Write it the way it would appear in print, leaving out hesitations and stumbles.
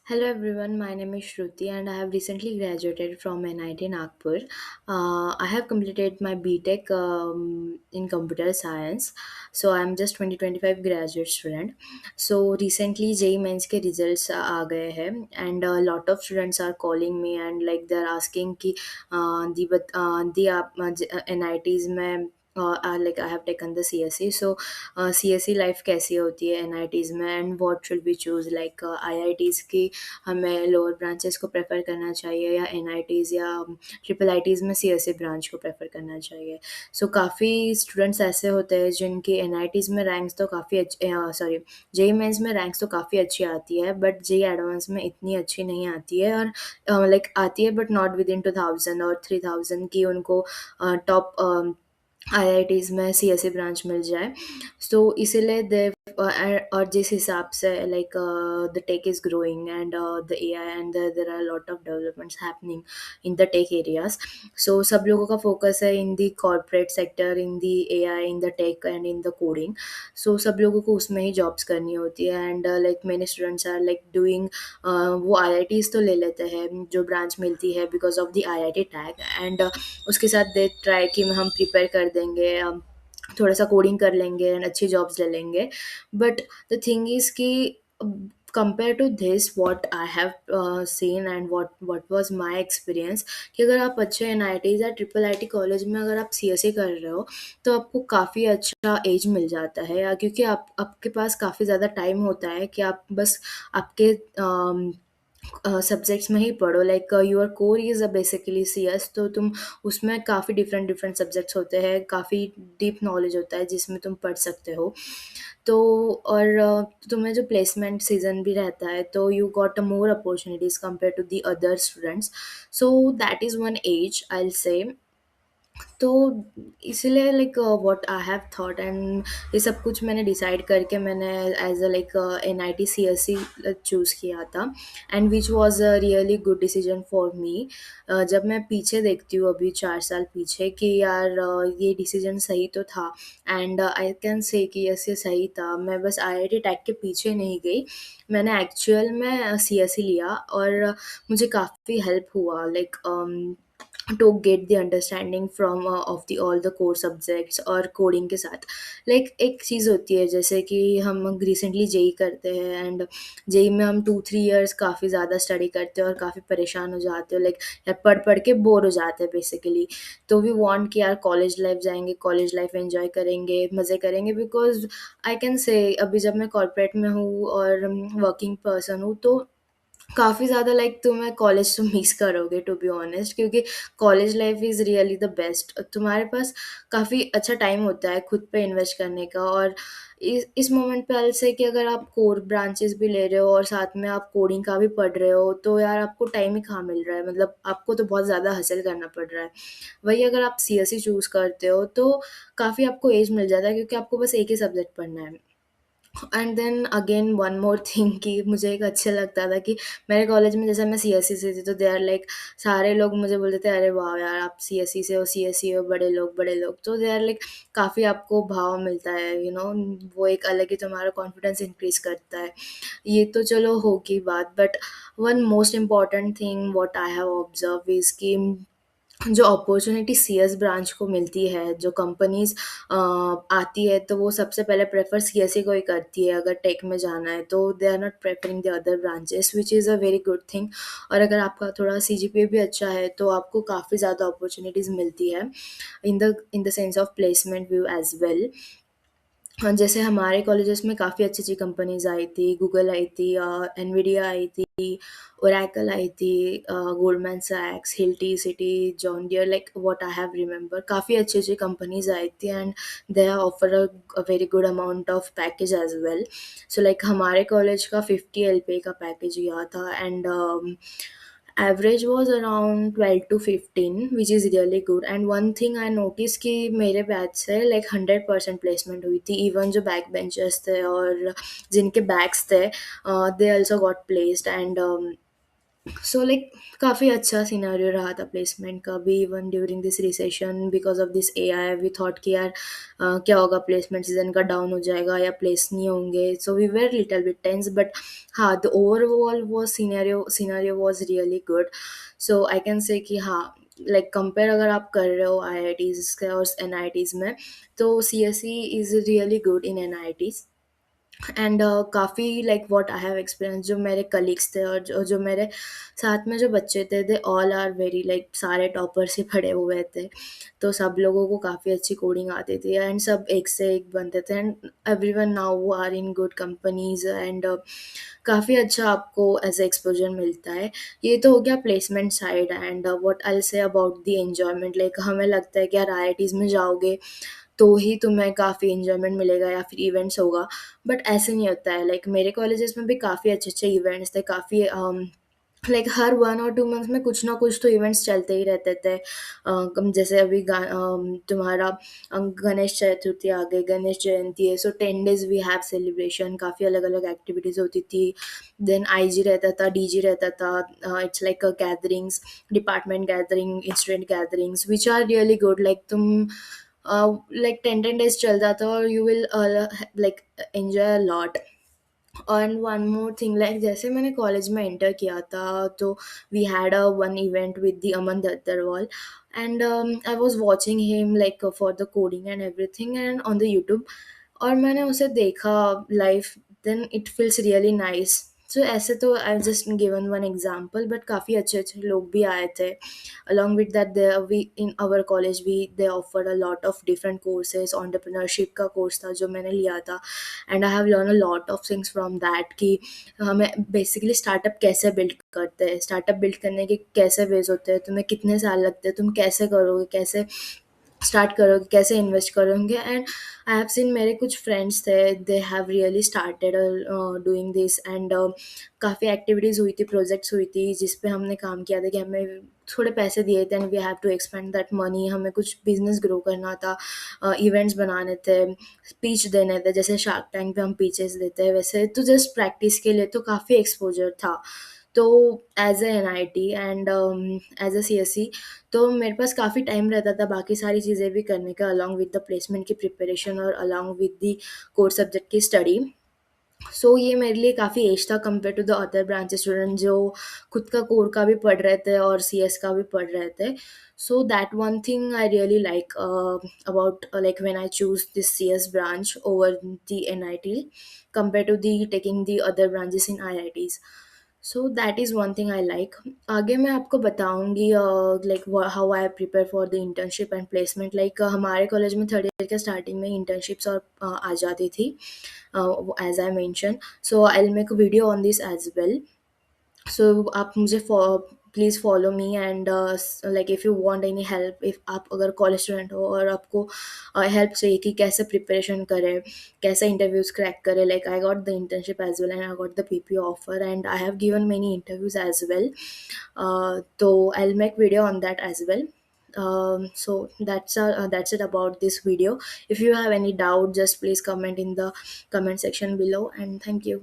Hello everyone, my name is Shruti and I have recently graduated from NIT Nagpur. I have completed my BTech in computer science. So I'm just 2025 graduate student. So recently JEE Mains के results आ गए हैं and a lot of students are calling me and like they're asking कि दी आप NITs में like I have taken the CSE. So CSE life कैसी होती है NITs में and what should we choose like IITs की हमें लोअर ब्रांचेस को प्रेफर करना चाहिए या एनआईटीज़ या ट्रिपल आईटीज़ में सीएसई ब्रांच को प्रेफर करना चाहिए। सो काफ़ी स्टूडेंट्स ऐसे होते हैं जिनकी एनआईटीज़ में रैंक्स तो काफ़ी अच्छे सॉरी जेई मेंस में रैंक्स तो काफ़ी अच्छी आती है बट जेई एडवांस में इतनी अच्छी नहीं आती है और लाइक आती है बट नॉट विद इन 2000 और 3000 की उनको टॉप आईआईटीज़ में सीएसई ब्रांच मिल जाए। सो इसीलिए दे और जिस हिसाब से like the tech is growing and the AI and there are lot of developments happening in the tech areas. So सब लोगों का फोकस है in the corporate sector, in the AI, in the tech and in the coding. So सब लोगों को उसमें ही jobs करनी होती है and like many students are like doing वो आईआईटीज़ तो ले लेते हैं जो ब्रांच मिलती है because of the IIT tag and उसके साथ दे ट्राई कि हम प्रिपेयर कर देंगे, थोड़ा सा कोडिंग कर लेंगे एंड अच्छी जॉब्स ले लेंगे। बट द थिंग इज़ कि compare to this what I have seen and what was my experience कि अगर आप अच्छे एनआईटीज़ या ट्रिपल आईटी कॉलेज में अगर आप सीएसई कर रहे हो तो आपको काफ़ी अच्छा एज मिल जाता है या क्योंकि आप आपके पास काफ़ी ज़्यादा टाइम होता है कि आप बस आपके सब्जेक्ट्स में ही पढ़ो like your core is basically CS. तो तुम उसमें काफ़ी डिफरेंट डिफरेंट सब्जेक्ट्स होते हैं, काफ़ी डीप नॉलेज होता है जिसमें तुम पढ़ सकते हो। तो और तुम्हें जो प्लेसमेंट सीजन भी रहता है तो you got a more opportunities compare to the other students. So that is one edge I will say. तो इसीलिए like what I have thought and ये सब कुछ मैंने डिसाइड करके मैंने as a like N I T C S C choose किया था and which was a really good decision for me. जब मैं पीछे देखती हूँ अभी 4 साल पीछे कि यार ये डिसीजन सही तो था एंड आई कैन से कि यस ये सही था। मैं बस आई आई टी टैग के पीछे नहीं गई, मैंने एक्चुअल में सी एस सी लिया और मुझे काफ़ी हेल्प हुआ like to get the understanding from of the all the core subjects और कोडिंग के साथ। लाइक एक चीज़ होती है जैसे कि हम रिसेंटली जेई करते हैं एंड जेई में हम 2-3 इयर्स काफ़ी ज़्यादा स्टडी करते हैं और काफ़ी परेशान हो जाते हो लाइक यार पढ़ पढ़ के बोर हो जाते हैं बेसिकली। तो वी वांट कि यार कॉलेज लाइफ जाएंगे, कॉलेज लाइफ एंजॉय करेंगे, मज़े करेंगे बिकॉज आई कैन से अभी जब मैं कॉर्पोरेट में हूँ और वर्किंग पर्सन हूँ तो काफ़ी ज़्यादा लाइक तुम्हें कॉलेज तो मिस करोगे टू बी ऑनेस्ट क्योंकि college life is really the best. तुम्हारे पास काफ़ी अच्छा टाइम होता है खुद पे इन्वेस्ट करने का और इस मोमेंट पे अलग से कि अगर आप कोर ब्रांचेस भी ले रहे हो और साथ में आप कोडिंग का भी पढ़ रहे हो तो यार आपको टाइम ही कहाँ मिल रहा है, मतलब आपको तो बहुत ज़्यादा हसल करना पड़ रहा है। वही अगर आप सी एस सी चूज़ करते हो तो काफ़ी आपको एज मिल जाता है क्योंकि आपको बस एक ही सब्जेक्ट पढ़ना है। And then again one more thing कि मुझे एक अच्छा लगता था कि मेरे कॉलेज में जैसे मैं सीएससी से थी तो दे आर लाइक सारे लोग मुझे बोलते थे अरे वाह यार आप सीएससी से हो, सीएससी हो, बड़े लोग तो दे आर लाइक काफ़ी आपको भाव मिलता है वो एक अलग ही तुम्हारा कॉन्फिडेंस इंक्रीज करता है। ये तो चलो होगी बात but one most important thing what I have observe is कि जो अपॉर्चुनिटी सीएस ब्रांच को मिलती है, जो कंपनीज़ आती है तो वो सबसे पहले प्रेफ़र सीएसई को ही करती है अगर टेक में जाना है तो they are not preferring the other branches which is a very good thing. और अगर आपका थोड़ा सीजीपीए भी अच्छा है तो आपको काफ़ी ज़्यादा अपॉर्चुनिटीज़ मिलती है in the sense of placement view as well. हाँ, जैसे हमारे कॉलेजेस में काफ़ी अच्छी-अच्छी कंपनीज़ आई थी, गूगल आई थी, एनवीडिया आई थी, ओरेकल आई थी, गोल्डमैन सैक्स, Hilti, Citi, John Deere like what I have remember काफ़ी अच्छी-अच्छी कंपनीज़ आई थी and they offer a very good amount of package as well. So like हमारे कॉलेज का 50 एलपीए का पैकेज गया था and average was around 12 to 15 which is really good. And one thing I notice कि मेरे batch से like 100% placement हुई थी, इवन जो बैक बेंचर्स थे और जिनके बैक्स थे they also got placed and so like काफ़ी अच्छा सिनेरियो रहा था प्लेसमेंट का भी, even during this recession because of this AI we thought कि यार क्या होगा, प्लेसमेंट सीजन का डाउन हो जाएगा या प्लेस नहीं होंगे, so we were little bit tense, but हाँ द ओवरऑल वो scenario was really good. So I can say कि हाँ, लाइक कंपेयर अगर आप कर रहे हो आई आई टीज़ के और एन आई टीज़ में, तो C S E is really good in NITs. And काफ़ी like what I have experience, जो मेरे कलीग्स थे और जो मेरे साथ में जो बच्चे थे, they all are very like सारे टॉपर्स ही पढ़े हुए थे. तो सब लोगों को काफ़ी अच्छी कोडिंग आती थी एंड सब एक से एक बनते थे, and everyone now are in good companies. And काफ़ी अच्छा आपको एज एक्सपोजर मिलता है. ये तो हो गया placement side. And what I say about the enjoyment, like हमें लगता है कि यार आईआईटीज़ में जाओगे तो ही तुम्हें काफ़ी एन्जॉयमेंट मिलेगा या फिर इवेंट्स होगा, बट ऐसे नहीं होता है. लाइक मेरे कॉलेजेस में भी काफ़ी अच्छे अच्छे इवेंट्स थे, काफ़ी लाइक हर 1 और 2 मंथ में कुछ ना कुछ तो इवेंट्स चलते ही रहते थे. जैसे अभी तुम्हारा गणेश चतुर्थी आ गई, गणेश जयंती है, सो 10 डेज वी हैव सेलिब्रेशन, काफ़ी अलग अलग एक्टिविटीज़ होती थी. देन आईजी रहता था, डीजी रहता था. It's like a gatherings, department gathering, instant gatherings which are really good. Like तुम लाइक 10 10 डेज चल जाता और you will like enjoy a lot. And one more thing, like जैसे मैंने कॉलेज में एंटर किया था, तो we had a one event with the Aman Dhattarwal. And I was watching him like for the coding and everything and on the YouTube, और मैंने उसे देखा live. Then it feels really nice. So ऐसे तो I just given one example, but काफ़ी अच्छे अच्छे लोग भी आए थे. along with that, there we in our college we they offered a lot of different courses. entrepreneurship का कोर्स था जो मैंने लिया था, and I have learn a lot of things from that कि हमें बेसिकली स्टार्टअप कैसे बिल्ड करते हैं, स्टार्टअप बिल्ड करने के कैसे वेज होते हैं, तुम्हें कितने साल लगते हैं, तुम कैसे करोगे, कैसे स्टार्ट करोगे, कैसे इन्वेस्ट करोगे. एंड आई हैव सीन, मेरे कुछ फ्रेंड्स थे, they have really started doing this. And काफ़ी एक्टिविटीज़ हुई थी, प्रोजेक्ट्स हुई थी जिस पे हमने काम किया था कि हमें थोड़े पैसे दिए थे and we have to expend that money. हमें कुछ बिजनेस ग्रो करना था, इवेंट्स बनाने थे, स्पीच देने थे, जैसे शार्क टैंक पे हम पीचेस देते हैं वैसे, तो जस्ट प्रैक्टिस के लिए तो काफ़ी एक्सपोजर था. तो as a N I T and as a C S C, तो मेरे पास काफ़ी टाइम रहता था बाकी सारी चीज़ें भी करने का, अलॉन्ग विद द प्लेसमेंट की प्रिपरेशन और along with the core subject की स्टडी. सो ये मेरे लिए काफ़ी एज था compare to the other branch student जो खुद का कोर का भी पढ़ रहे थे और सी एस का भी पढ़ रहे थे. So that one thing I really like about like when I choose this C S branch over the N I T compare to the taking the other branches in I I Ts. So that is one thing I like. आगे मैं आपको बताऊंगी like how I prepare for the internship and placement. Like हमारे college में third year के starting में internships और आ जाती थी, as I mentioned. So I'll make a video on this as well. So आप मुझे please follow me. And like if you want any help, if आप अगर कॉलेज स्टूडेंट हो और आपको हेल्प चाहिए कि कैसे प्रिपरेशन करें, कैसे इंटरव्यूज़ क्रैक करें, like I got the internship as well and I got the P offer and I have given many interviews as well. तो I'll make video on that as well. So that's it about this video. If you have any doubt, just please comment in the comment section below, and thank you.